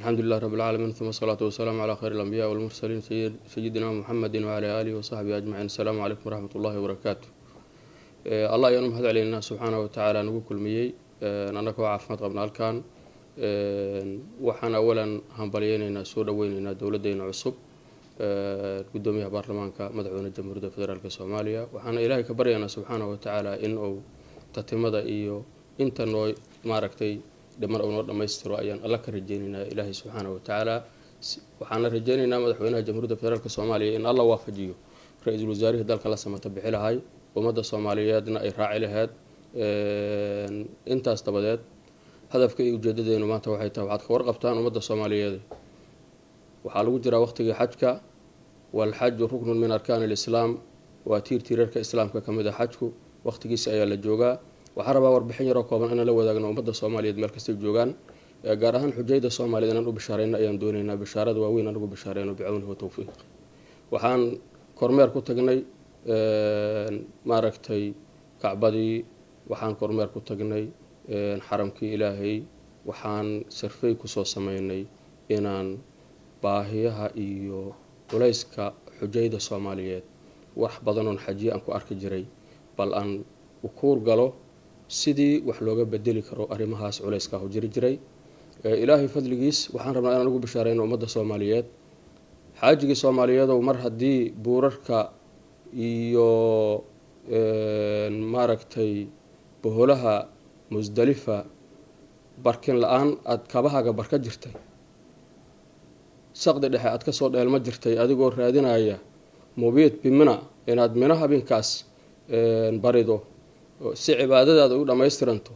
الحمد لله رب العالمين ثم الصلاة والسلام على خير الأنبياء والمرسلين سيدنا محمد وعلى آله وصحبه أجمعين. السلام عليكم ورحمة الله وبركاته. الله ينم هذا علينا سبحانه وتعالى نقول كل مية أنك وعفمت قبل الكان وحنا أولا هنبلينا سورة ويننا دولة دين عصب قدوميها برلمانك مدعونا الجمهورية الفدرالية الصومالية وحنا إلهي كبرينا سبحانه وتعالى إنه تتمدى إيو إنت نوي ماركتي دمر أو نور دميسترو أيان الله كرجينا إلهي سبحانه وتعالى وحنا رجينا مدحونا الجمهورية الفدرالية الصومالية إن الله وافجيه رئيس الوزراء ذلك الله سما تبعي لهاي ومدى الصومالياتنا أي راعي لهاد أنت استبدأت هدفك يوجد إنه ما توحيته وعاد كورقبتان ومدى الصوماليات وحالو جرى وقت حجك والحج ركن من أركان الإسلام وتير تيرك إسلام كمدى حجك وقت جيس أيال الجوجا وحربا وربحين ركوبا أنا لو ذاقنا ومدى الصوماليات مركز الجوجان جارهن حجيد الصوماليات أنا بشارين أيام دوننا بشارة ووين أنا بشارين وبعونه وتوفيق وحان كورمير كتجني ماركتي كعبدي وحان كورمير كتجني حرمك إلهي وحان سرفي كسوس سميني إنان baahiyaha iyo culayska xujayda Soomaaliyeed wax badan oo xaji aan ku arki jiray bal aan u kuur galo sidii wax looga bedeli karo arimahaas culayska oo jiray ilaahay fadligiis waxaan rabnaa inaan ugu bishaareyno ummadda Soomaaliyeed xaajiga Soomaaliyeed oo mar hadii buurarka iyo maaragtay boholaha Musdalifa barkin la'aan aad kabahaga barka jirtay saqdi dhexe aad ka soo dheelma jirtay adigoo raadinaya mubiid bimina inaad minaha binkaas barido si cibaadadaada u dhameystiranto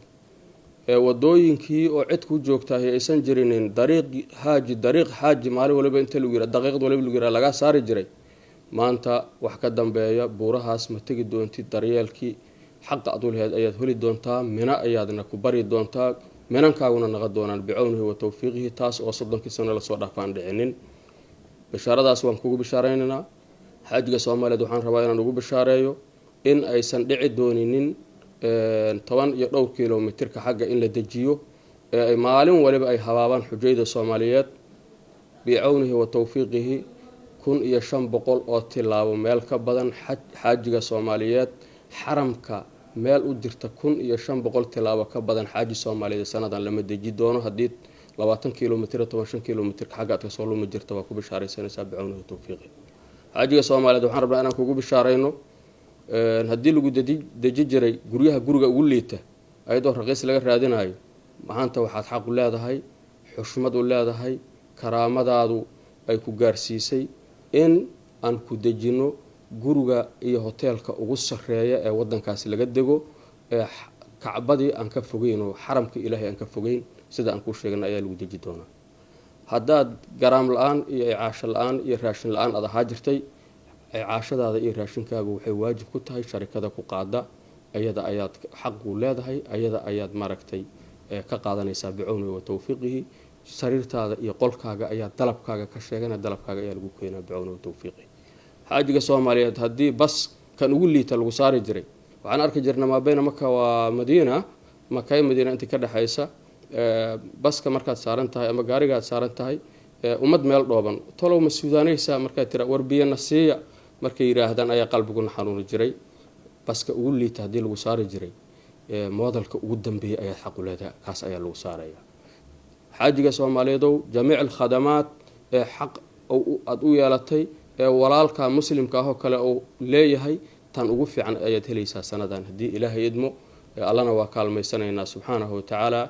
wadooyinkii oo cid ku joogtay aysan jirinin dariiq xaaji maalin waliba inta lagu yiraahdo daqiiqad waliba lagu yiraahdo laga saari jiray maanta wax ka dambeeya buurahaas ma tagi doontid daryeelkii xaq adulheed ayaad heli doontaa mina ayaadna ku bari doontaa منانكاغونا نقدونان بعونه وتوفيقه تاس oo 30 sano la soo dhaafaan dhicinin bishaaradaas waan kugu bishaareynaa xaajiga Soomaaliyeed waxaan rabaa inaan ugu bishaareeyo in aysan dhici dooninin 10 iyo dhowr kiiloomitirka xagga in la dejiyo ay maalin waliba ay habaabaan xujayda Soomaaliyeed بعونه وتوفيقه 1500 oo tilaabo meel ka badan xaajiga Soomaaliyeed xaramka meel u jirta 1500 tilaabo ka badan xaaji Soomaaliyeed sanadan lama deji doono hadii 20 kiiloomitir 15 kiiloomitir xagga ka soo luma jirta waa ku bishaareysanaysaa بعونه توفيقه xaajiga Soomaaliyeed waxaan rabnaa inaan kugu bishaareyno hadii lagu deji jiray guriga ugu liita ayadoo raqiis laga raadinayo maanta waxaad xaq u leedahay xushmad u leedahay karaamadaadu ay ku gaarsiisay in aan ku dejino guriga iyo hoteelka ugu sareeya ee wadankaas laga dego kacbadii aan ka fogeyn oo xaramka Ilaahay aan ka fogeyn sida aan ku sheegnay ayaa lagu deji doonaa hadaad garaam la'aan iyo caasho la'aan iyo raashin la'aan aad haajirtay caashadaada iyo raashinkaagu waxay waajib ku tahay sharikada ku qaada ayada ayaad xaq u leedahay ayada ayaad maragtay ka qaadanaysaa بعونه وتوفيقه sariirtaada iyo qolkaaga ayaa dalabkaaga ka sheegana dalabkaaga ayaa lagu keenaa بعونه وتوفيقه xaajiga Soomaaliyeed hadii bas kan ugu liita lagu saari jiray waxaan arki jirnaa ma bayna Makka wa Madiina Makka iyo Madiina inta ka dhaxaysa baska markaad saaran tahay ama gaarigaad saaran tahay ummad meel dhooban tolow ma Suudaanaysa markaa tira warbiyana siiya markay yiraahdaan ayaa qalbigu xanuun jiray baska ugu liita hadii lagu saari jiray moodalka ugu dambeeyay ayaa xaq u leedahay kaas ayaa lagu saaraya xaajiga Soomaaliyeed jamiic khadamaat xaq aad u yeelatay walaalka muslimka ah oo kale oo leeyahay tan ugu fiican ayaad helaysaa sanadan hadii Ilaahay idmo Allahna waa kaalmaysanayna subhanahu wa ta'ala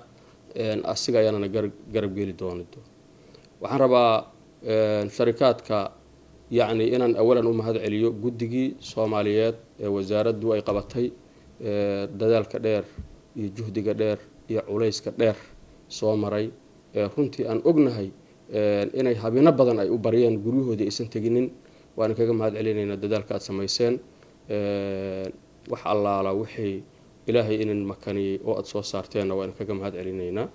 asiga ayana garab geeli doono waxaan rabaa sharikaadka yaani inaan awalan u mahad celiyo guddigii Soomaaliyeed ee wasaaraddu ay qabatay dadaalka dheer iyo juhdiga dheer iyo culayska dheer soo maray runtii aan ognahay inay habina badan ay u bariyeen guryahoodii aysan taginin waan kaga mahad celinaynaa dadaalka aad sameeyeen wax allaala wixii Ilaahay inaan makaniyay oo aad soo saarteen waan kaga mahad celinaynaa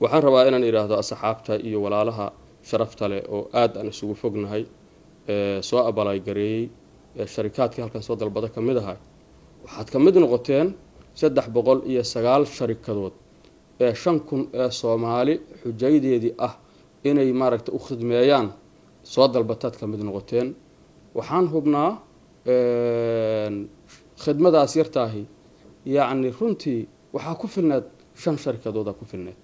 waxaan rabaa inaan iraahdo asxaabta iyo walaalaha sharafta leh oo aad aan isugu fognahay soo abalay gareeyay sharikaadkii halkan soo dalbada kamid ahaa waxaad kamid noqoteen 309 sharikadood 5000 Soomaali xujaydeedii ah inay maaragtay u khidmeeyaan soo dalbataad ka mid noqoteen waxaan hubnaa khidmadaas yartaahi yacni runtii waxaa ku filneed 5 sharikadooda ku filneed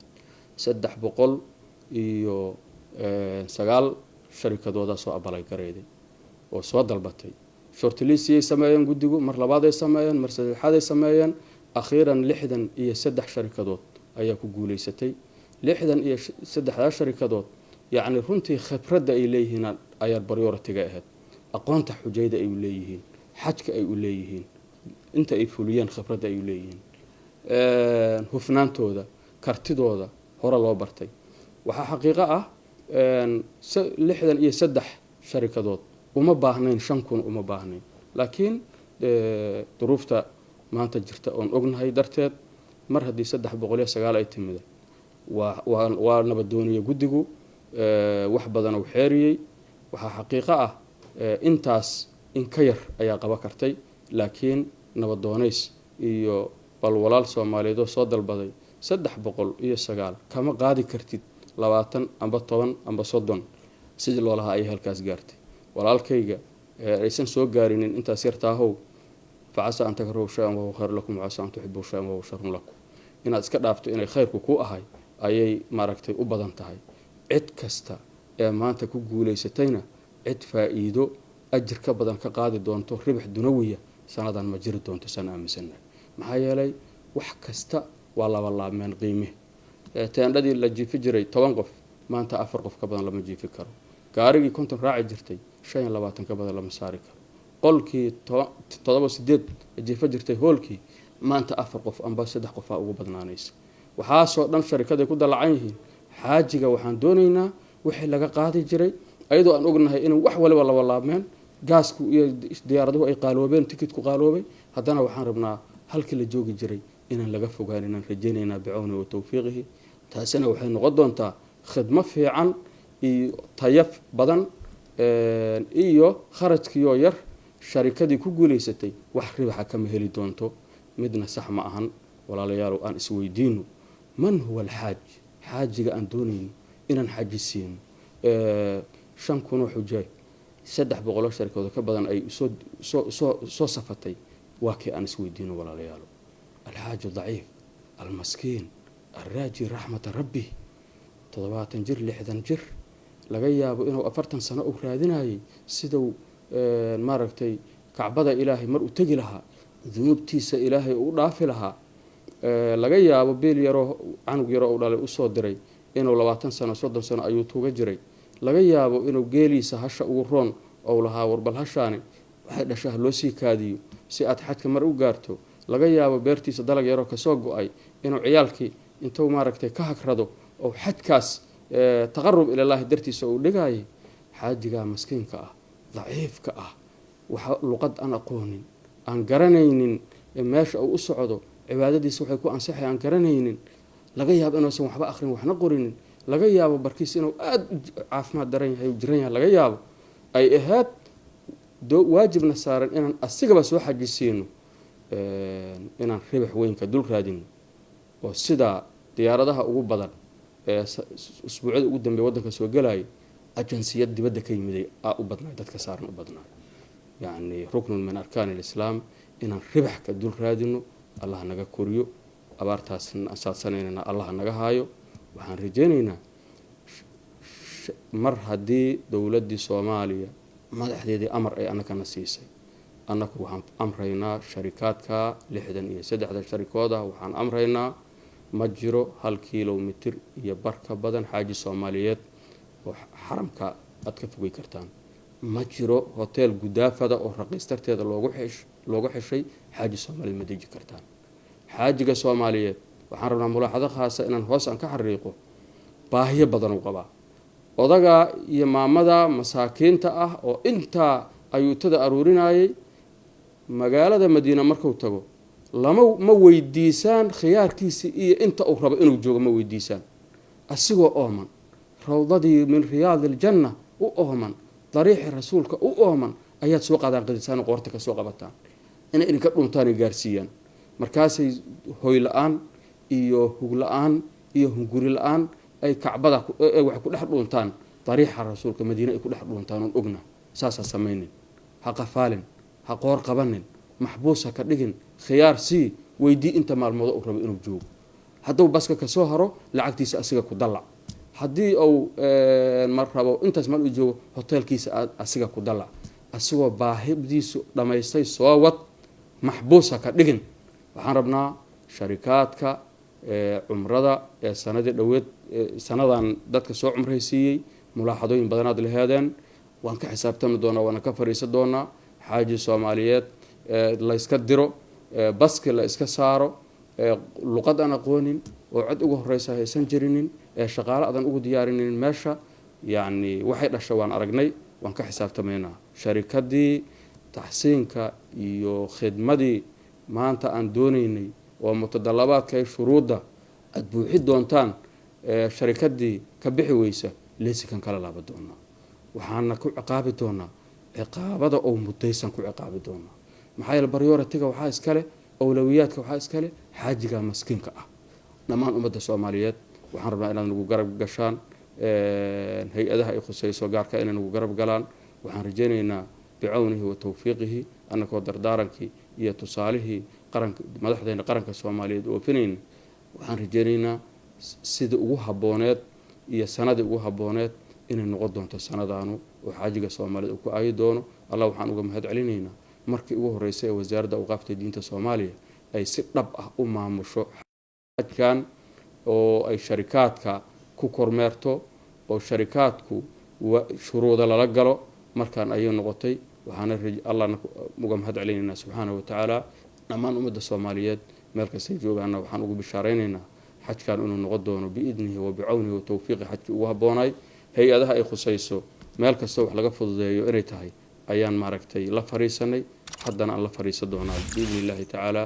309 sharikadooda soo abalay gareeday oo soo dalbatay shortlistiyay sameeyeen guddigu mar labaad ay sameeyeen mar saddexaad ay sameeyeen akhiiran 63 sharikadood ayaa ku guuleysatay 63 sharikadood yacni runtii khibradda ay leeyihiin ayaa priority-ga ahayd aqoonta xujayda ay u leeyihiin xajka ay u leeyihiin inta ay fuliyeen khibradda ay u leeyihiin hufnaantooda kartidooda hore loo bartay waxaa xaqiiqo ah 63 sharikadood uma baahnayn 5,000 uma baahnayn laakiin duruufta maanta jirta oon ognahay darteed mar haddii 309 ay timid waa nabadooniye guddigu wax badan uu xeeriyey waxaa xaqiiqo ah intaas in ka yar ayaa qaba kartay laakiin nabadoonays iyo balwalaal Soomaaliyeed oo soo dalbaday 309 kama qaadi kartid 20 amba 10 amba 30 sidii loo lahaa ay halkaas gaartay walaalkayga aysan soo gaarinin intaas yartaahow facasa an takrahu shay'an wa huwa khayr lakum wa asa an tuhibbu shay'an wa huwa sharrun lakum inaad iska dhaafto inay khayrku ku ahay ayay maaragtay u badan tahay cid kasta ee maanta ku guuleysatayna cid faa'iido ajir ka badan ka qaadi doonto ribax dunawiya sanadan ma jiri doonto san aaminsanahay maxaa yeelay wax kasta waa laba laabmeen qiime teendadii la jiifi jiray 10 qof maanta 4 qof ka badan lama jiifi karo gaarigii konton raaci jirtay 25 ka badan lama saari karo qolkii 7-8 jiifa jirtay hoolkii maanta 4 qof amba 3 qof ugu badnaanaysa waxaa soo dhan sharikada ku dalacan yihiin xaajiga waxaan doonaynaa wixii laga qaadi jiray ayadoo aan ognahay inuu wax waliba laba laabmeen gaasku iyo diyaaraduhu ay qaaloobeen tikidku qaaloobay haddana waxaan rabnaa halkii la joogi jiray inaan laga fogaan inaan rajaynaynaa bicawni wa tawfiiqihi taasina waxay noqon doontaa khidmo fiican iyo tayaf badan iyo kharajkiyo yar sharikadii ku guuleysatay wax ribaxa kama heli doonto midna sax ma ahan walaalayaal aan isweydiino man huwa alxaaj xaajiga aan doonayno inaan xajisiino 5,000 xujaaj 300 sharikadood ka badan ay soo safatay waa kii aan isweydiino walaalayaal الحاج ضعيف المسكين الراجي رحمة ربي 70 جر 60 جر laga yaabo inuu 40 sano u raadinayay sidoo maaragtay kacbada ilaahay mar u tagi lahaa duubtiisa ilaahay u dhaafi lahaa laga yaabo beel yaro canug yaro u dhalay u soo diray inuu 20 sano 30 sano ayuu tuuga jiray laga yaabo inuu geeliisa hasha ugu roon oo lahaa warbal hashaani waxay dhashaa loo sii kaadiyo si aad xadka mar u gaarto laga yaabo beertiisa dalag yaro ka soo go'ay inuu ciyaalkii intuu maaragtay ka hagrado oo xadkaas taqarrub ila Allah dartiisa uu dhigay xaajiga miskiinka ah daciifka ah waxa luqad aan aqoonin aan garanaynin meesha uu u socdo cibaadadiisa waxay ku ansaxay aan garanaynin laga yaabo inuu san waxba akhrin waxna qorinin laga yaabo barkiis inuu aad caafimaad daran yahay jiran yahay laga yaabo ay ahayd waajibna saaran inaan asigaba soo xajisiino inaan ribax weyn ka dul raadino oo sida diyaaradaha ugu badan usbuucada ugu dambeeyay wadanka soo galay ajansiyad dibadda ka yimid u badnaa dadka saaran u badnaa yani rukn min arkaan al-islam inaan ribax ka dul raadino Allah naga koriyo abaartaas asaasanayna Allah naga haayo waxaan rajaynaynaa mar haddii dawladda Soomaaliya madaxdeedii amar ay anagana siisay annagu waxaan amraynaa sharikaadka 63 sharikooda waxaan amraynaa ma jiro 1 kiiloomitir iyo barka badan xaaji Soomaaliyeed oo xaramka aad ka fogay kartaan ma jiro hotel gudaafada oo raqiistarteeda loogu xishay xaaji Soomaaliyeed ma deji kartaan xaajiga Soomaaliyeed waxaan rabnaa mulaaxado khaas ah inaan hoos aan ka xariiqo baahiyo badan u qabaa odaga iyo maamada masaakiinta ah oo inta ayuutada aruurinayay magaalada Madiina markuu tago ma weydiisaan khiyaarkiisa iyo inta uu rabo inuu joogo ma weydiisaan asigoo ooman rawdadii min riyaadil janna u ooman dariiqi rasuulka u ooman ayaad soo qaadaan qadisaan qoorta ka soo qabataan inay idinka dhuntaan gaarsiiyaan markaasay hoy la'aan iyo hug la'aan iyo hunguri la'aan ay kacbada wax ku dhex dhuuntaan dariixa rasuulka madiina ay ku dhex dhuuntaan oon ogna saasa samaynin ha qafaalin ha qoor qabanin maxbuus ha ka dhigin khiyaar sii weydii inta maalmood uu rabo inuu joogo hadduu baska ka soo haro lacagtiisa asiga ku dalac haddii uu mar rabo intaas mal uu joogo hoteelkiisa asiga ku dalac asigoo baahidiisu dhamaystay soo wad maxbuus ha ka dhigin waxaan rabnaa sharikaadka cumrada ee sanadii dhaweed sanadan dadka soo cumraysiiyey mulaaxadooyin badanaad laheedeen waan ka xisaabtami doonaa waana ka fariisan doonaa xaaji soomaaliyeed la iska diro baski la iska saaro luqad aan aqoonin oo cid ugu horeysa haysan jirinin shaqaale adan ugu diyaarinin meesha yani waxay dhasha waan aragnay waan ka xisaabtamaynaa sharikadii taxsiinka iyo khidmadii maanta aan doonaynay oo mutadalabaadka ay shuruudda aad buuxi doontaan sharikadii ka bixi weysa leesikan kala laaba doonaa waxaana ku ciqaabi doonaa ciqaabada oo mudaysan ku ciqaabi doonaa maxaa yeele baryoratiga waxaa iskale awlawiyaadka waxaa iskale xaajiga maskiinka ah dhammaan ummadda soomaaliyeed waxaan rabnaa inaad nagu garab gashaan hay-adaha ay khusayso gaarka inay nagu garab galaan waxaan rajaynaynaa bicawnihi wa tawfiiqihi annagoo dardaarankii iyo tusaalihii madaxdeena qaranka soomaaliyeed oofinayna waxaan rajaynaynaa sida ugu habooneed iyo sanadii ugu habooneed inay noqon doonto sanadaanu oo xaajiga soomaaliyeed uu ku aayi doono allah waxaan uga mahad celinaynaa markii ugu horeysay ee wasaaradda awqaafta diinta soomaaliya ay si dhab ah u maamusho xajkan oo ay sharikaadka ku kormeerto oo sharikaadku shuruuda lala galo markaan ayay noqotay waxaana allahna uga mahad celinaynaa subxaanahu watacaala dhammaan ummadda soomaaliyeed meel kastay joogaana waxaan ugu bishaaraynaynaa xajkan inuu noqon doono biidnihi wa bicawnihi wa tawfiiqi xajkii ugu haboonaay hay-adaha ay khusayso meel kasta wax laga fududeeyo inay tahay ayaan maaragtay la fariisanay haddana aan la fariisan doonaa biidni illaahi tacaala